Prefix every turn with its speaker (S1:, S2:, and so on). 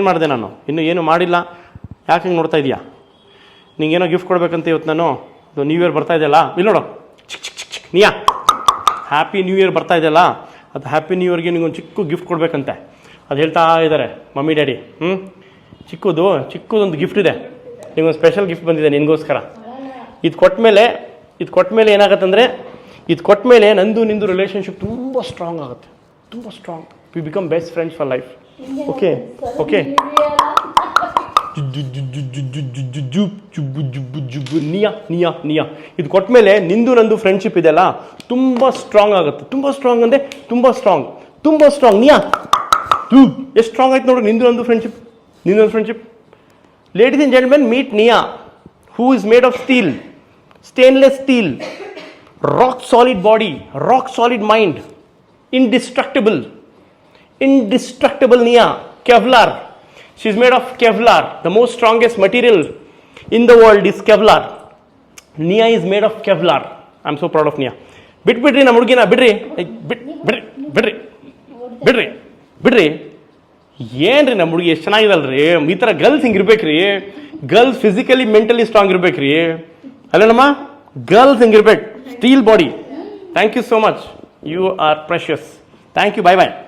S1: ಏನು ಮಾಡಿದೆ ನಾನು? ಇನ್ನೂ ಏನು ಮಾಡಿಲ್ಲ, ಯಾಕೆ ಹಿಂಗೆ ನೋಡ್ತಾ ಇದೆಯಾ? ನಿಂಗೇನೋ ಗಿಫ್ಟ್ ಕೊಡಬೇಕಂತ ಇವತ್ತು ನಾನು, ಅದು ನ್ಯೂ ಇಯರ್ ಬರ್ತಾ ಇದೆಯಲ್ಲ, ಇಲ್ಲಿ ನೋಡು, ಚಿಕ್ ಚಿಕ್ ಚಿಕ್ ಚಿಕ್ ನೀಯಾ, ಹ್ಯಾಪಿ ನ್ಯೂ ಇಯರ್ ಬರ್ತಾ ಇದೆಯಲ್ಲ, ಅದು ಹ್ಯಾಪಿ ನ್ಯೂ ಇಯರ್ಗೆ ನಿಂಗೊಂದು ಚಿಕ್ಕ ಗಿಫ್ಟ್ ಕೊಡಬೇಕಂತೆ. ಅದು ಹೇಳ್ತಾ ಇದ್ದಾರೆ ಮಮ್ಮಿ ಡ್ಯಾಡಿ. ಚಿಕ್ಕದೊಂದು ಗಿಫ್ಟ್ ಇದೆ, ನಿಂಗೊಂದು ಸ್ಪೆಷಲ್ ಗಿಫ್ಟ್ ಬಂದಿದೆ ನಿನಗೋಸ್ಕರ. ಇದು ಕೊಟ್ಟ ಮೇಲೆ ಏನಾಗುತ್ತಂದರೆ, ಇದು ಕೊಟ್ಟ ಮೇಲೆ ನಂದು ನಿಂದು ರಿಲೇಷನ್ಶಿಪ್ ತುಂಬ ಸ್ಟ್ರಾಂಗ್ ಆಗುತ್ತೆ, ತುಂಬ strong. We become best friends for life. Okay okay. Nia Nia Nia ಇದು ಕೊಟ್ಟ ಮೇಲೆ ನಿಂದು ನಂದು ಫ್ರೆಂಡ್ಶಿಪ್ ಇದೆಯಲ್ಲ ತುಂಬ ಸ್ಟ್ರಾಂಗ್ ಆಗುತ್ತೆ. ತುಂಬ ಸ್ಟ್ರಾಂಗ್ ಅಂದರೆ ತುಂಬ ಸ್ಟ್ರಾಂಗ್, ತುಂಬ ಸ್ಟ್ರಾಂಗ್. ನಿಯಾ ಎಷ್ಟು ಸ್ಟ್ರಾಂಗ್ ಆಯ್ತು ನೋಡು ನಿಂದು ನಂದು friendship. Ladies and gentlemen, meet Nia, who is made of steel, stainless steel, rock solid body, rock solid mind, indestructible Nia, Kevlar. She's made of Kevlar. The most strongest material in the world is Kevlar. Nia is made of Kevlar. I'm so proud of Nia. ಬಿಡ್ರಿ ನಮ್ಮ ಹುಡುಗಿನ, ಬಿಡ್ರಿ. ಏನ್ರಿ ನಮ್ಮ ಹುಡುಗಿ ಎಷ್ಟು ಚೆನ್ನಾಗಿದಲ್ರಿ. ಈ ಥರ ಗರ್ಲ್ಸ್ ಹಿಂಗಿರ್ಬೇಕ್ರಿ. ಗರ್ಲ್ಸ್ ಫಿಸಿಕಲಿ ಮೆಂಟಲಿ ಸ್ಟ್ರಾಂಗ್ ಇರ್ಬೇಕ್ರಿ, ಅಲ್ಲೇನಮ್ಮ? ಗರ್ಲ್ಸ್ ಹಿಂಗಿರ್ಬೇಕು, steel body. Thank you so much. You are precious. Thank you. Bye bye.